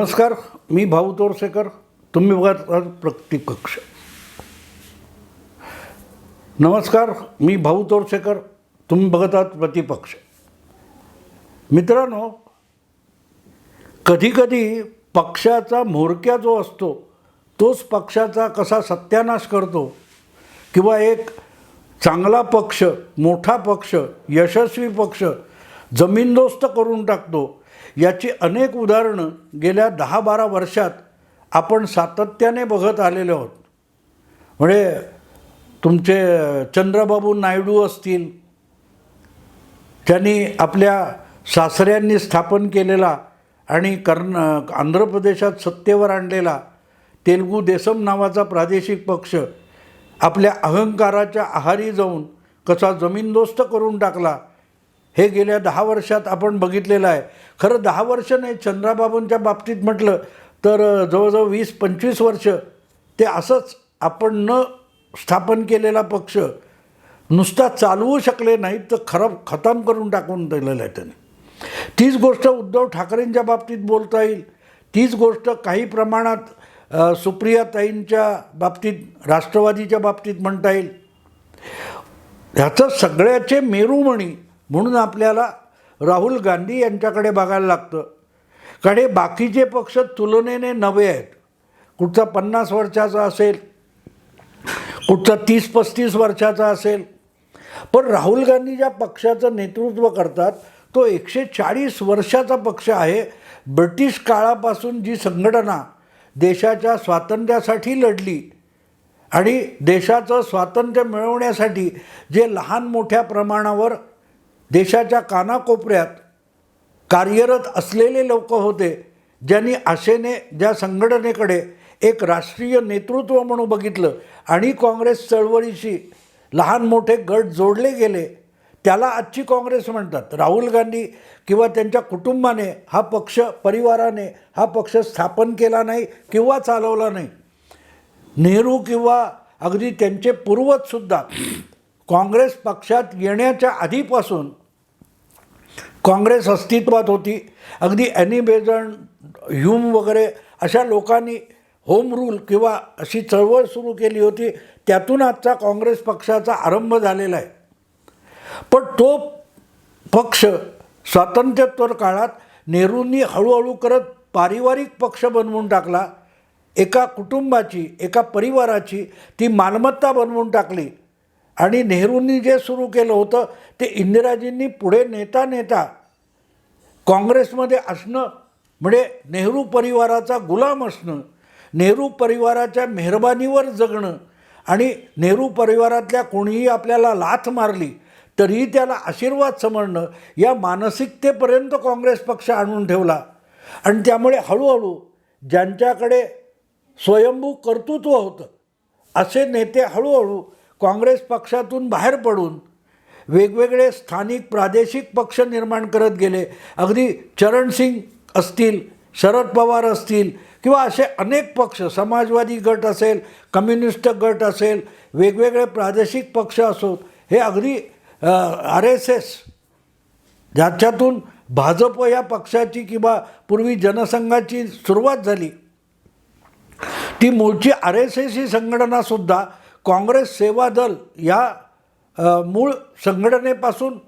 नमस्कार, मी भाऊ तोरसेकर. तुम्ही बघत आहात प्रतिपक्ष. नमस्कार, मी भाऊ तोरसेकर. तुम्ही बघत आहात प्रतिपक्ष. मित्रांनो, कधीकधी पक्षाचा म्होरक्या जो असतो तोच पक्षाचा कसा सत्यानाश करतो किंवा एक चांगला पक्ष, मोठा पक्ष, यशस्वी पक्ष जमीनदोस्त करून टाकतो, याची अनेक उदाहरणं गेल्या 10-12 वर्षात आपण सातत्याने बघत आलेलो आहोत. म्हणजे तुमचे चंद्रबाबू नायडू असतील, त्यांनी आपल्या सासऱ्यांनी स्थापन केलेला आणि आंध्र प्रदेशात सत्तेवर आणलेला तेलुगू देसम नावाचा प्रादेशिक पक्ष आपल्या अहंकाराच्या आहारी जाऊन कसा जमीनदोस्त करून टाकला, हे गेल्या 10 वर्षात आपण बघितलेलं आहे. खरं 10 वर्ष नाही, चंद्रबाबूंच्या बाबतीत म्हटलं तर जवळजवळ 20-25 वर्ष ते असंच आपण न स्थापन केलेला पक्ष नुसता चालवू शकले नाहीत, तर खतम करून टाकून दिलेलं आहे त्याने. तीच गोष्ट उद्धव ठाकरेंच्या बाबतीत बोलता येईल. तीच गोष्ट काही प्रमाणात सुप्रियाताईंच्या बाबतीत, राष्ट्रवादीच्या बाबतीत म्हणता येईल. ह्याचं सगळ्याचे मेरुमणी म्हणून आपल्याला राहुल गांधी यांच्याकडे बघायला लागतं. कारण हे बाकीचे पक्ष तुलनेने नवे आहेत. कुठचा 50 वर्षाचा असेल, कुठचा 30-35 वर्षाचा असेल, पण राहुल गांधी ज्या पक्षाचं नेतृत्व करतात तो 140 वर्षाचा पक्ष आहे. ब्रिटिश काळापासून जी संघटना देशाच्या स्वातंत्र्यासाठी लढली आणि देशाचं स्वातंत्र्य मिळवण्यासाठी जे लहान मोठ्या प्रमाणावर देशाच्या कानाकोपऱ्यात कार्यरत असलेले लोक होते, ज्यांनी आशेने ज्या संघटनेकडे एक राष्ट्रीय नेतृत्व म्हणून बघितलं आणि काँग्रेस चळवळीशी लहान मोठे गट जोडले गेले, त्याला आजची काँग्रेस म्हणतात. राहुल गांधी किंवा त्यांच्या कुटुंबाने हा पक्ष, परिवाराने हा पक्ष स्थापन केला नाही किंवा चालवला नाही. नेहरू किंवा अगदी त्यांचे पूर्वजसुद्धा काँग्रेस पक्षात येण्याच्या आधीपासून काँग्रेस अस्तित्वात होती. अगदी ॲनी बेझंट, ह्यूम वगैरे अशा लोकांनी होम रूल किंवा अशी चळवळ सुरू केली होती. त्यातून आजचा काँग्रेस पक्षाचा आरंभ झालेला आहे. पण तो पक्ष स्वातंत्र्योत्तर काळात नेहरूंनी हळूहळू करत पारिवारिक पक्ष बनवून टाकला. एका कुटुंबाची, एका परिवाराची ती मालमत्ता बनवून टाकली. आणि नेहरूंनी जे सुरू केलं होतं ते इंदिराजींनी पुढे नेता नेता काँग्रेसमध्ये असणं म्हणजे नेहरू परिवाराचा गुलाम असणं, नेहरू परिवाराच्या मेहरबानीवर जगणं आणि नेहरू परिवारातल्या कोणीही आपल्याला लाथ मारली तरीही त्याला आशीर्वाद समजणं, या मानसिकतेपर्यंत काँग्रेस पक्ष आणून ठेवला. आणि त्यामुळे हळूहळू ज्यांच्याकडे स्वयंभू कर्तृत्व होतं असे नेते हळूहळू काँग्रेस पक्षातून बाहेर पडून वेगवेगळे स्थानिक प्रादेशिक पक्ष निर्माण करत गेले. अगदी चरणसिंग असतील, शरद पवार असतील किंवा असे अनेक पक्ष, समाजवादी गट असेल, कम्युनिस्ट गट असेल, वेगवेगळे प्रादेशिक पक्ष असोत, हे अगदी RSS, ज्याच्यातून भाजप या पक्षाची किंवा पूर्वी जनसंघाची सुरुवात झाली, ती मूळची RSS ही संघटनासुद्धा काँग्रेस सेवा दल या मूळ संघटनेपासून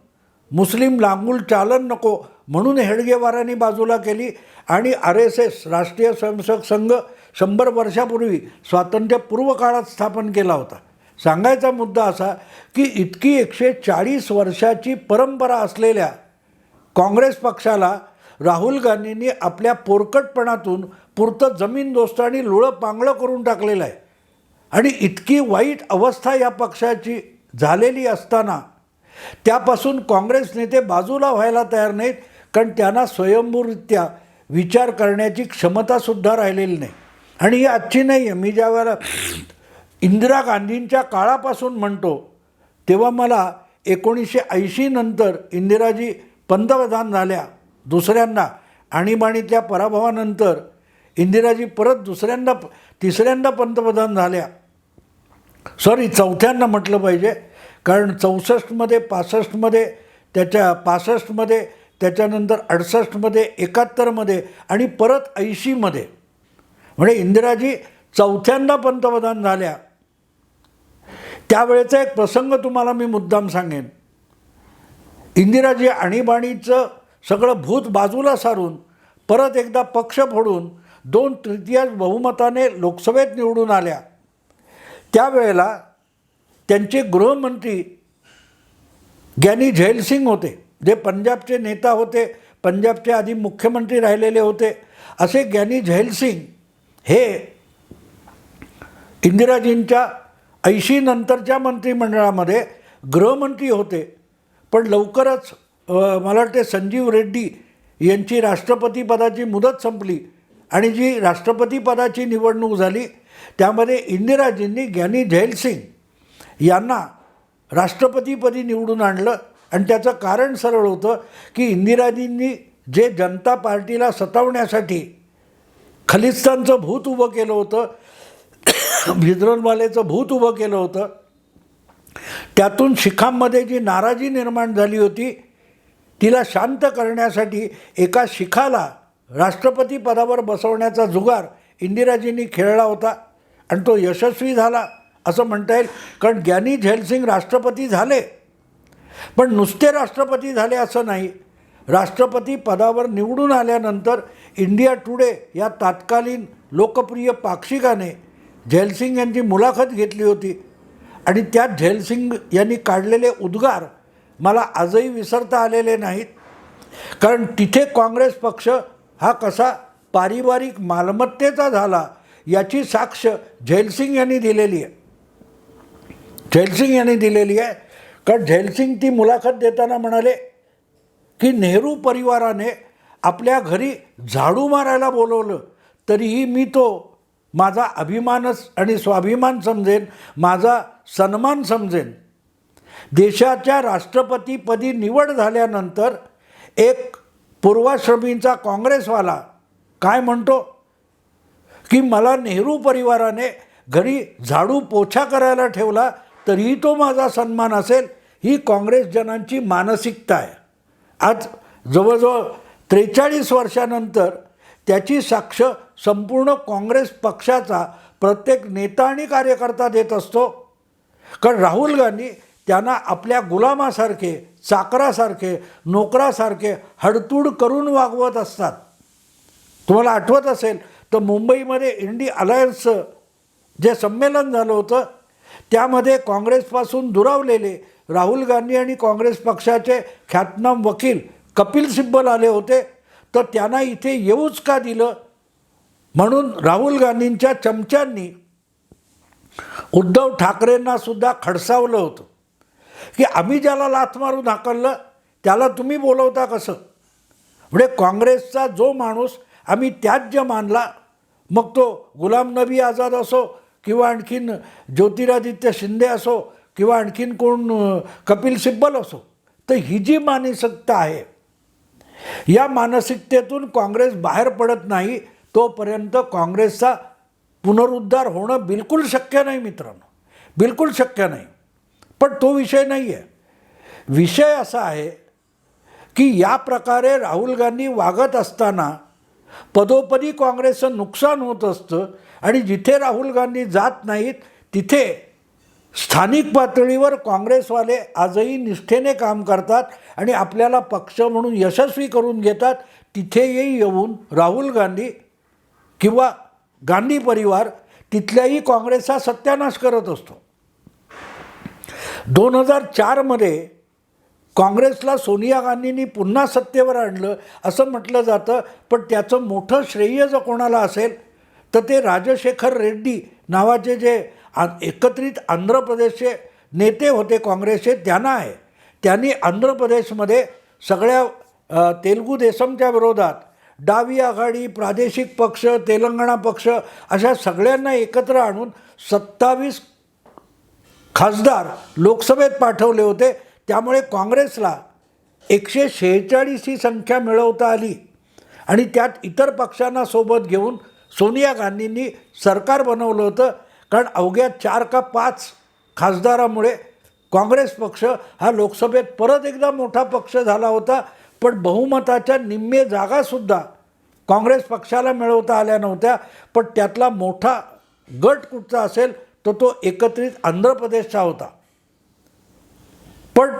मुस्लिम लांगूल चालन नको म्हणून हेडगेवारांनी बाजूला केली आणि RSS, राष्ट्रीय स्वयंसेवक संघ 100 वर्षापूर्वी स्वातंत्र्यपूर्व काळात स्थापन केला होता. सांगायचा मुद्दा असा की इतकी 140 वर्षाची परंपरा असलेल्या काँग्रेस पक्षाला राहुल गांधींनी आपल्या पोरकटपणातून पुरतं जमीनदोस्त आणि लुळं पांगळं करून टाकलेलं आहे. आणि इतकी वाईट अवस्था या पक्षाची झालेली असताना त्यापासून काँग्रेस नेते बाजूला व्हायला तयार नाहीत, कारण त्यांना स्वयंभूरित्या विचार करण्याची क्षमतासुद्धा राहिलेली नाही. आणि ही आजची नाही आहे. मी ज्या वेळेला इंदिरा गांधींच्या काळापासून म्हणतो तेव्हा मला 1980 नंतर इंदिराजी पंतप्रधान झाल्या दुसऱ्यांदा, आणीबाणीतल्या पराभवानंतर इंदिराजी परत तिसऱ्यांदा पंतप्रधान झाल्या. चौथ्यांदा म्हटलं पाहिजे, कारण 64मध्ये 65मध्ये त्याच्यानंतर 68मध्ये, 71मध्ये आणि परत 80मध्ये. म्हणजे इंदिराजी चौथ्यांदा पंतप्रधान झाल्या. त्यावेळेचा एक प्रसंग तुम्हाला मी मुद्दाम सांगेन. इंदिराजी आणीबाणीचं सगळं भूत बाजूला सारून परत एकदा पक्ष फोडून 2/3 बहुमताने लोकसभेत निवडून आल्या. त्यावेळेला त्यांचे गृहमंत्री ग्यानी झैल सिंग होते, जे पंजाबचे नेता होते, पंजाबचे आधी मुख्यमंत्री राहिलेले होते. असे ग्यानी झैल सिंग हे इंदिराजींच्या 80 नंतरच्या मंत्रिमंडळामध्ये गृहमंत्री होते. पण लवकरच मला वाटते संजीव रेड्डी यांची राष्ट्रपतीपदाची मुदत संपली आणि जी राष्ट्रपतीपदाची निवडणूक झाली त्यामध्ये इंदिराजींनी ग्यानी झैल सिंग यांना राष्ट्रपतीपदी निवडून आणलं. आणि त्याचं कारण सरळ होतं की इंदिराजींनी जे जनता पार्टीला सतावण्यासाठी खलिस्तानचं भूत उभं केलं होतं, भिद्रनवालेचं भूत उभं केलं होतं, त्यातून शिखांमध्ये जी नाराजी निर्माण झाली होती तिला शांत करण्यासाठी एका शिखाला राष्ट्रपती पदावर बसवण्याचा जुगार इंदिराजींनी खेळला होता आणि तो यशस्वी झाला असं म्हणता येईल. कारण ग्यानी झैल सिंग राष्ट्रपती झाले, पण नुसते राष्ट्रपती झाले असं नाही. राष्ट्रपती पदावर निवडून आल्यानंतर इंडिया टुडे या तत्कालीन लोकप्रिय पाक्षिकाने झैल सिंग यांची मुलाखत घेतली होती आणि त्यात झैल सिंग यांनी काढलेले उद्गार मला आजही विसरता आलेले नाहीत. कारण तिथे काँग्रेस पक्ष हा कसा पारिवारिक मालमत्तेचा झाला याची साक्ष झैल सिंग यांनी दिलेली आहे. झैल सिंग यांनी दिलेली आहे. कारण झैल सिंग ती मुलाखत देताना म्हणाले की नेहरू परिवाराने आपल्या घरी झाडू मारायला बोलवलं तरीही मी तो माझा अभिमानच आणि स्वाभिमान समजेन, माझा सन्मान समजेन. देशाच्या राष्ट्रपतीपदी निवड झाल्यानंतर एक पूर्वाश्रमींचा काँग्रेसवाला काय म्हणतो की मला नेहरू परिवाराने घरी झाडू पोछा करायला ठेवला तरीही तो माझा सन्मान असेल. ही काँग्रेसजनांची मानसिकता आहे. आज जवळजवळ 43 वर्षानंतर त्याची साक्ष संपूर्ण काँग्रेस पक्षाचा प्रत्येक नेता आणि कार्यकर्ता देत असतो. कारण राहुल गांधी त्यांना आपल्या गुलामासारखे, चाकरासारखे, नोकरासारखे हडतूड करून वागवत असतात. तुम्हाला आठवत असेल तर मुंबईमध्ये इंडी अलायन्सचं जे संमेलन झालं होतं त्यामध्ये काँग्रेसपासून दुरावलेले राहुल गांधी आणि काँग्रेस पक्षाचे ख्यातनाम वकील कपिल सिब्बल आले होते. तर त्यांना इथे येऊच का दिलं म्हणून राहुल गांधींच्या चमच्यांनी उद्धव ठाकरेंना सुद्धा खडसावलं होतं की आम्ही ज्याला लाथ मारून हाकललं त्याला तुम्ही बोलवता कसं. म्हणजे काँग्रेसचा जो माणूस आम्ही त्याज्य मानला, मग तो गुलाम नबी आझाद असो किंवा आणखीन ज्योतिरादित्य शिंदे असो किंवा आणखीन कोण कपिल सिब्बल असो, तर ही जी मानसिकता आहे या मानसिकतेतून काँग्रेस बाहेर पडत नाही तोपर्यंत काँग्रेसचा पुनरुद्धार होणं बिलकुल शक्य नाही मित्रांनो, बिलकुल शक्य नाही. पण तो विषय नाही आहे. विषय असा आहे की या प्रकारे राहुल गांधी वागत असताना पदोपदी काँग्रेसचं नुकसान होत असतं आणि जिथे राहुल गांधी जात नाहीत तिथे स्थानिक पातळीवर काँग्रेसवाले आजही निष्ठेने काम करतात आणि आपल्याला पक्ष म्हणून यशस्वी करून घेतात. तिथेही येऊन राहुल गांधी किंवा गांधी परिवार तिथल्याही काँग्रेसचा सत्यानाश करत असतो. 2004मध्ये काँग्रेसला सोनिया गांधींनी पुन्हा सत्तेवर आणलं असं म्हटलं जातं, पण त्याचं मोठं श्रेय जर कोणाला असेल तर ते राजशेखर रेड्डी नावाचे जे एकत्रित आंध्र प्रदेशचे नेते होते काँग्रेसचे त्यांना आहे. त्यांनी आंध्र प्रदेशमध्ये सगळ्या तेलगू देसमच्या विरोधात डावी आघाडी, प्रादेशिक पक्ष, तेलंगणा पक्ष अशा सगळ्यांना एकत्र आणून 27 खासदार लोकसभेत पाठवले होते. त्यामुळे काँग्रेसला 146 ही संख्या मिळवता आली आणि त्यात इतर पक्षांना सोबत घेऊन सोनिया गांधींनी सरकार बनवलं होतं. कारण अवघ्या 4 का 5 खासदारामुळे काँग्रेस पक्ष हा लोकसभेत परत एकदा मोठा पक्ष झाला होता. पण बहुमताच्या निम्मे जागासुद्धा काँग्रेस पक्षाला मिळवता आल्या नव्हत्या. पण त्यातला मोठा गट कुठचा असेल तर तो एकत्रित आंध्र प्रदेशचा होता. पण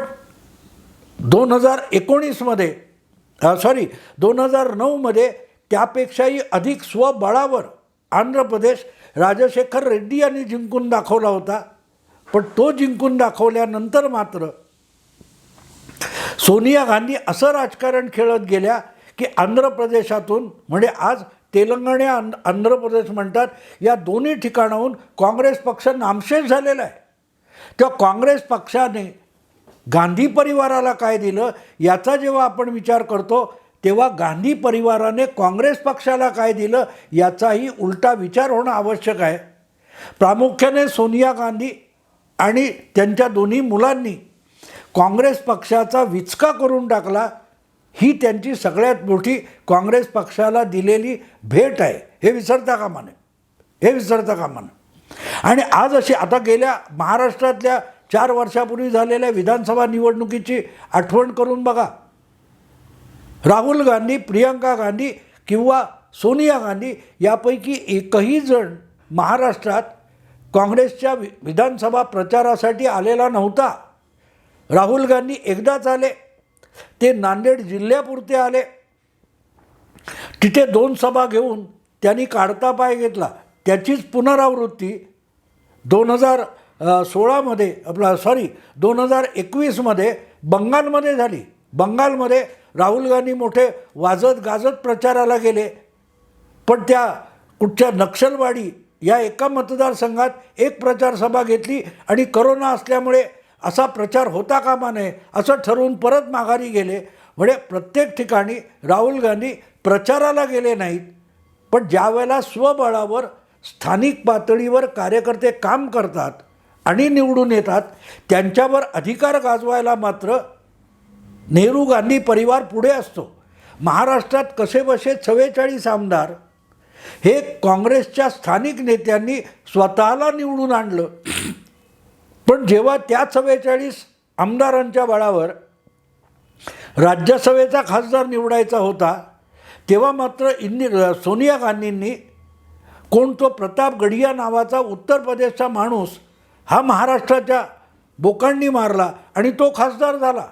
2019मध्ये 2009मध्ये त्यापेक्षाही अधिक स्वबळावर आंध्र प्रदेश राजशेखर रेड्डी यांनी जिंकून दाखवला होता. पण तो जिंकून दाखवल्यानंतर मात्र सोनिया गांधी असं राजकारण खेळत गेल्या की आंध्र प्रदेशातून, म्हणजे आज तेलंगणा आंध्र प्रदेश म्हणतात, या दोन्ही ठिकाणाहून काँग्रेस पक्ष नामशेष झालेला आहे. तेव्हा काँग्रेस पक्षाने गांधी परिवाराला काय दिलं याचा जेव्हा आपण विचार करतो तेव्हा गांधी परिवाराने काँग्रेस पक्षाला काय दिलं याचाही उलटा विचार होणं आवश्यक आहे. प्रामुख्याने सोनिया गांधी आणि त्यांच्या दोन्ही मुलांनी काँग्रेस पक्षाचा विचका करून टाकला. ही त्यांची सगळ्यात मोठी काँग्रेस पक्षाला दिलेली भेट आहे, हे विसरता कामा नये. आणि आज अशी आता गेल्या महाराष्ट्रातल्या 4 वर्षापूर्वी झालेल्या विधानसभा निवडणुकीची आठवण करून बघा. राहुल गांधी, प्रियंका गांधी किंवा सोनिया गांधी यापैकी एकही जण महाराष्ट्रात काँग्रेसच्या विधानसभा प्रचारासाठी आलेला नव्हता. राहुल गांधी एकदाच आले, ते नांदेड जिल्ह्यापुरते आले. तिथे 2 सभा घेऊन त्यांनी काढता पाय घेतला. त्याचीच पुनरावृत्ती 2021मध्ये बंगालमध्ये झाली. बंगालमध्ये राहुल गांधी मोठे वाजत गाजत प्रचाराला गेले. पण त्या कुठच्या नक्षलवाडी या एका मतदारसंघात एक प्रचारसभा घेतली आणि करोना असल्यामुळे असा प्रचार होता कामा नये असं ठरवून परत माघारी गेले. म्हणजे प्रत्येक ठिकाणी राहुल गांधी प्रचाराला गेले नाहीत. पण ज्या वेळेला स्वबळावर स्थानिक पातळीवर कार्यकर्ते काम करतात आणि निवडून येतात त्यांच्यावर अधिकार गाजवायला मात्र नेहरू गांधी परिवार पुढे असतो. महाराष्ट्रात कसेबसे 44 आमदार हे काँग्रेसच्या स्थानिक नेत्यांनी स्वतःला निवडून आणलं. पण जेव्हा त्या 44 आमदारांच्या बळावर राज्यसभेचा खासदार निवडायचा होता तेव्हा मात्र सोनिया गांधींनी कोण तो प्रताप गडिया नावाचा उत्तर प्रदेशचा माणूस हा महाराष्ट्राच्या बोकांडी मारला आणि तो खासदार झाला.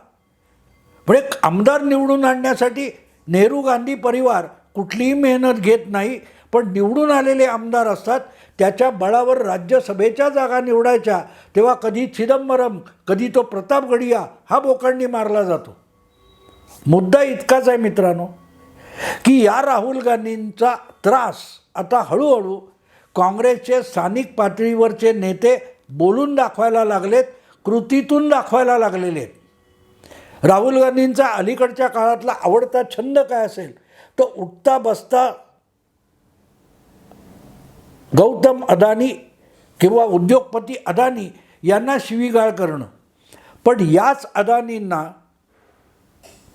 म्हणजे आमदार निवडून आणण्यासाठी नेहरू गांधी परिवार कुठलीही मेहनत घेत नाही. पण निवडून आलेले आमदार असतात त्याच्या बळावर राज्यसभेच्या जागा निवडायच्या तेव्हा कधी चिदंबरम कधी तो प्रताप गडिया हा बोकांडी मारला जातो. मुद्दा इतकाच आहे मित्रांनो की या राहुल गांधींचा त्रास आता हळूहळू काँग्रेसचे स्थानिक पातळीवरचे नेते बोलून दाखवायला लागलेत, कृतीतून दाखवायला लागलेले आहेत. राहुल गांधींचा अलीकडच्या काळातला आवडता छंद काय असेल तर उठता बसता गौतम अदानी किंवा उद्योगपती अदानी यांना शिवीगाळ करणं. पण याच अदानींना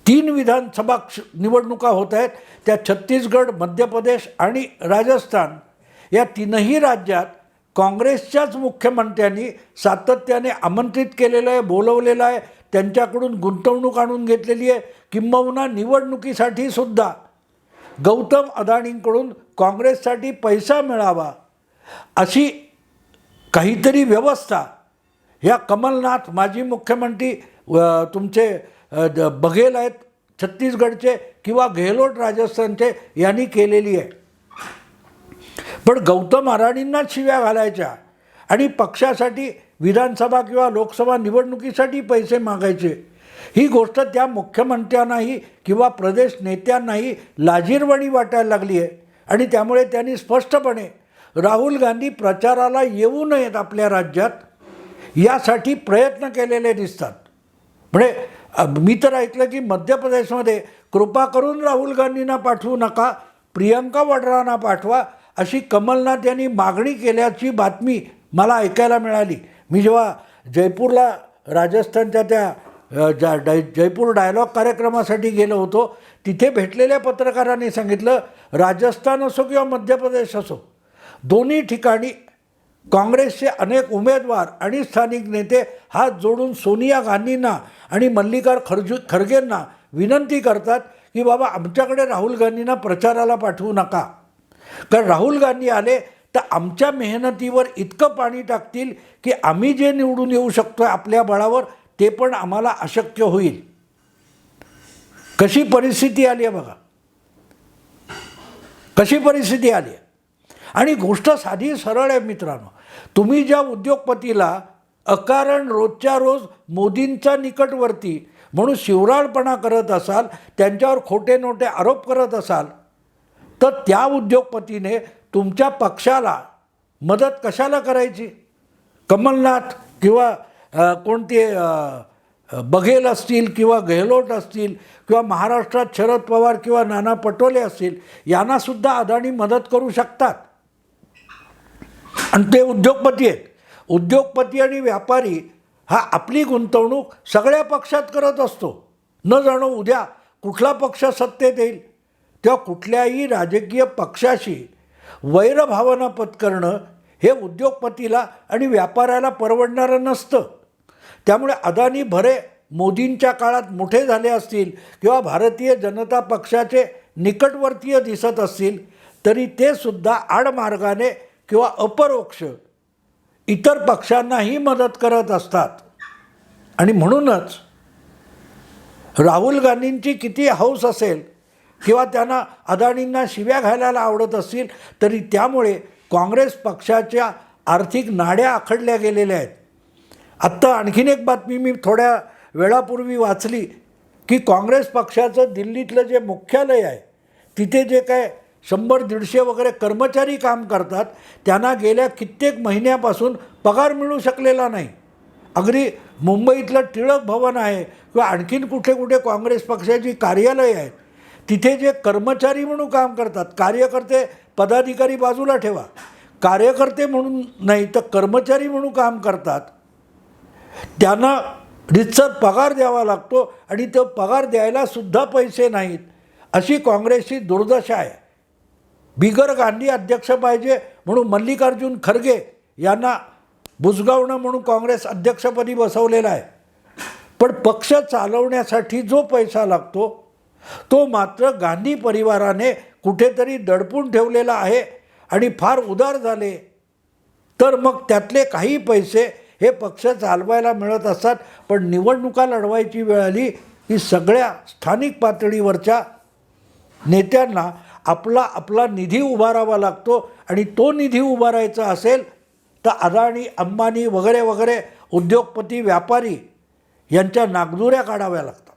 3 विधानसभा निवडणुका होत आहेत. त्या छत्तीसगड, मध्य प्रदेश आणि राजस्थान या 3ही राज्यात काँग्रेसच्याच मुख्यमंत्र्यांनी सातत्याने आमंत्रित केलेलं आहे, बोलवलेलं आहे, त्यांच्याकडून गुंतवणूक आणून घेतलेली आहे. किंबहुना निवडणुकीसाठी सुद्धा गौतम अदानींकडून काँग्रेससाठी पैसा मिळावा अशी काहीतरी व्यवस्था ह्या कमलनाथ माजी मुख्यमंत्री तुमचे बघेल आहेत छत्तीसगडचे किंवा गेहलोत राजस्थानचे यांनी केलेली आहे. पण गौतम अदानींनाच शिव्या घालायच्या आणि पक्षासाठी विधानसभा किंवा लोकसभा निवडणुकीसाठी पैसे मागायचे, ही गोष्ट त्या मुख्यमंत्र्यांनाही किंवा प्रदेश नेत्यांनाही लाजिरवाणी वाटायला लागली आहे. आणि त्यामुळे त्यांनी स्पष्टपणे राहुल गांधी प्रचाराला येऊ नयेत आपल्या राज्यात यासाठी प्रयत्न केलेले दिसतात. म्हणजे मी तर ऐकलं की मध्य प्रदेशमध्ये कृपा करून राहुल गांधींना पाठवू नका, प्रियंका वड्रांना पाठवा अशी कमलनाथ यांनी मागणी केल्याची बातमी मला ऐकायला मिळाली. मी जेव्हा जयपूरला राजस्थानच्या त्या जयपूर डायलॉग कार्यक्रमासाठी गेलो होतो तिथे भेटलेल्या पत्रकारांनी सांगितलं राजस्थान असो किंवा मध्य प्रदेश असो दोन्ही ठिकाणी काँग्रेसचे अनेक उमेदवार आणि स्थानिक नेते हात जोडून सोनिया गांधींना आणि मल्लिकार्जुन खरगेंना विनंती करतात की बाबा आमच्याकडे राहुल गांधींना प्रचाराला पाठवू नका, कारण राहुल गांधी आले तर आमच्या मेहनतीवर इतकं पाणी टाकतील की आम्ही जे निवडून येऊ शकतो आपल्या बळावर ते पण आम्हाला अशक्य होईल. कशी परिस्थिती आली आहे बघा, कशी परिस्थिती आली आहे. आणि गोष्ट साधी सरळ आहे मित्रांनो. तुम्ही ज्या उद्योगपतीला अकारण रोजच्या रोज मोदींच्या निकटवर्ती म्हणून शिवराळपणा करत असाल, त्यांच्यावर खोटे नोटे आरोप करत असाल, तर त्या उद्योगपतीने तुमच्या पक्षाला मदत कशाला करायची? कमलनाथ किंवा कोणते बघेल असतील किंवा गेहलोत असतील किंवा महाराष्ट्रात शरद पवार किंवा नाना पटोले असतील, यांनासुद्धा अदानी मदत करू शकतात. आणि ते उद्योगपती आहेत. उद्योगपती आणि व्यापारी हा आपली गुंतवणूक सगळ्या पक्षात करत असतो. न जाणो उद्या कुठला पक्ष सत्तेत येईल तेव्हा कुठल्याही राजकीय पक्षाशी वैरभावना पत्करणं हे उद्योगपतीला आणि व्यापाऱ्याला परवडणारं नसतं. त्यामुळे अदानी भरे मोदींच्या काळात मोठे झाले असतील किंवा भारतीय जनता पक्षाचे निकटवर्तीय दिसत असतील, तरी ते सुद्धा आडमार्गाने किंवा अपरोक्ष इतर पक्षांनाही मदत करत असतात. आणि म्हणूनच राहुल गांधींची किती हौस असेल किंवा त्यांना अदानींना शिव्या घालायला आवडत असतील, तरी त्यामुळे काँग्रेस पक्षाच्या आर्थिक नाड्या आखडल्या गेलेल्या आहेत. आत्ता आणखीन एक बातमी मी थोड्या वेळापूर्वी वाचली की काँग्रेस पक्षाचं दिल्लीतलं जे मुख्यालय आहे तिथे जे काय 100-150 वगैरे कर्मचारी काम करतात, त्यांना गेल्या कित्येक महिन्यापासून पगार मिळू शकलेला नाही. अगदी मुंबईतलं टिळक भवन आहे किंवा आणखीन कुठे कुठे काँग्रेस पक्षाची कार्यालय आहेत, तिथे जे कर्मचारी म्हणून काम करतात, कार्यकर्ते पदाधिकारी बाजूला ठेवा, कार्यकर्ते म्हणून नाही तर कर्मचारी म्हणून काम करतात, त्यांना रितसर पगार द्यावा लागतो आणि तो पगार द्यायलासुद्धा पैसे नाहीत. अशी काँग्रेसची दुर्दशा आहे. बिगर गांधी अध्यक्ष पाहिजे म्हणून मल्लिकार्जुन खरगे यांना बुजगावणं म्हणून काँग्रेस अध्यक्षपदी बसवलेला आहे. पण पक्ष चालवण्यासाठी जो पैसा लागतो तो मात्र गांधी परिवाराने कुठेतरी दडपून ठेवलेला आहे. आणि फार उदार झाले तर मग त्यातले काही पैसे हे पक्ष चालवायला मिळत असतात. पण निवडणुका लढवायची वेळ आली की सगळ्या स्थानिक पातळीवरच्या नेत्यांना आपला निधी उभारावा लागतो. आणि तो निधी उभारायचा असेल तर अदानी, अंबानी वगैरे वगैरे उद्योगपती, व्यापारी यांच्या नागदुऱ्या काढाव्या लागतात.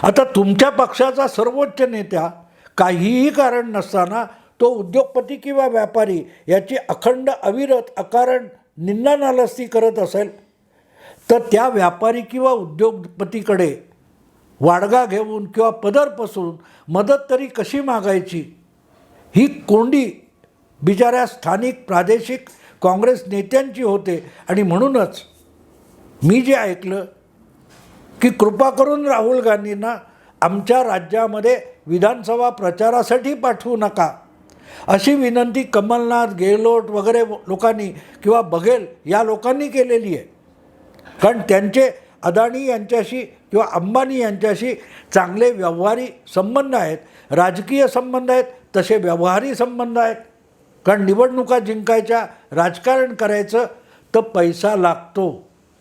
आता तुमच्या पक्षाचा सर्वोच्च नेता काहीही कारण नसताना तो उद्योगपती किंवा व्यापारी याची अखंड अविरत अकारण निंदा नालस्ती करत असेल, तर त्या व्यापारी किंवा उद्योगपतीकडे वाडगा घेऊन किंवा पदर पसरून मदत तरी कशी मागायची, ही कोंडी बिचाऱ्या स्थानिक प्रादेशिक काँग्रेस नेत्यांची होते. आणि म्हणूनच मी जे ऐकलं की कृपा करून राहुल गांधींना आमच्या राज्यामध्ये विधानसभा प्रचारासाठी पाठवू नका, अशी विनंती कमलनाथ, गेहलोत वगैरे लोकांनी किंवा बघेल या लोकांनी केलेली आहे. कारण त्यांचे अदानी यांच्याशी किंवा अंबानी यांच्याशी चांगले व्यवहारी संबंध आहेत, राजकीय संबंध आहेत, तसे व्यवहारी संबंध आहेत. कारण निवडणुका जिंकायच्या, राजकारण करायचं तर पैसा लागतो.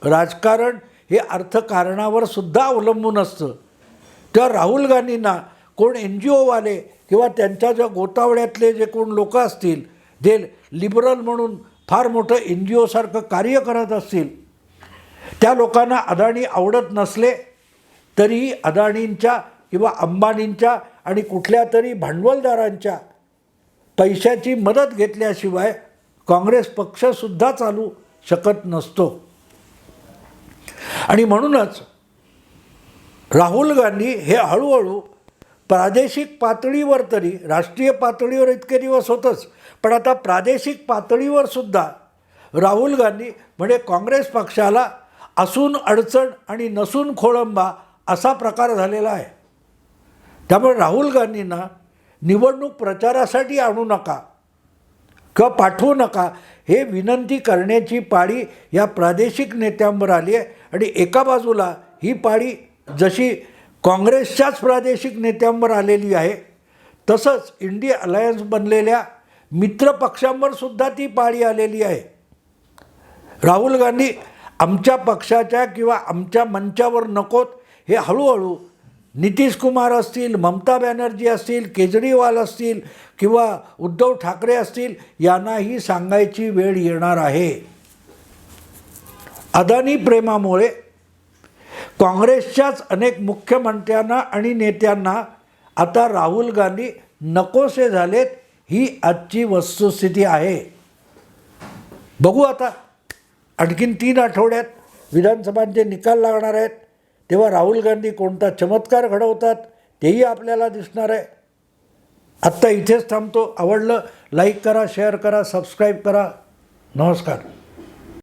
राजकारण हे अर्थकारणावर सुद्धा अवलंबून असतं. तेव्हा राहुल गांधींना कोण NGOवाले किंवा त्यांच्या ज्या गोतावळ्यातले जे कोण लोक असतील, जे लिबरल म्हणून फार मोठं NGOसारखं कार्य करत असतील, त्या लोकांना अदानी आवडत नसले तरीही अदानींच्या किंवा अंबानींच्या आणि कुठल्या तरी भांडवलदारांच्या पैशाची मदत घेतल्याशिवाय काँग्रेस पक्षसुद्धा चालू शकत नसतो. आणि म्हणूनच राहुल गांधी हे हळूहळू प्रादेशिक पातळीवर तरी, राष्ट्रीय पातळीवर इतके दिवस होतंच, पण आता प्रादेशिक पातळीवर सुद्धा राहुल गांधी म्हणजे काँग्रेस पक्षाला असून अडचण आणि नसून खोळंबा असा प्रकार झालेला आहे. त्यामुळे राहुल गांधींना निवडणूक प्रचारासाठी आणू नका किंवा पाठवू नका हे विनंती करण्याची पाळी या प्रादेशिक नेत्यांवर आली आहे. आणि एका बाजूला ही पाळी जशी काँग्रेसच्याच प्रादेशिक नेत्यांवर आलेली आहे. तसंच इंडिया अलायन्स बनलेल्या मित्र पक्षांवर सुद्धा ती पाळी आलेली आहे. राहुल गांधी आमच्या पक्षाच्या किंवा आमच्या मंचावर नकोत हे हळूहळू नितीश कुमार असतील, ममता बॅनर्जी असतील, केजरीवाल असतील किंवा उद्धव ठाकरे असतील यांनाही सांगायची वेळ येणार आहे. अदानी प्रेमामुळे काँग्रेसच्याच अनेक मुख्यमंत्र्यांना आणि नेत्यांना आता राहुल गांधी नकोसे झालेत, ही आजची वस्तुस्थिती आहे. बघू आता आणखीन 3 आठवड्यात विधानसभांचे निकाल लागणार आहेत, तेव्हा राहुल गांधी कोणता चमत्कार घडवतात तेही आपल्याला दिसणार आहे. आत्ता इथेच थांबतो. आवडलं लाईक करा, शेअर करा, सबस्क्राईब करा. नमस्कार.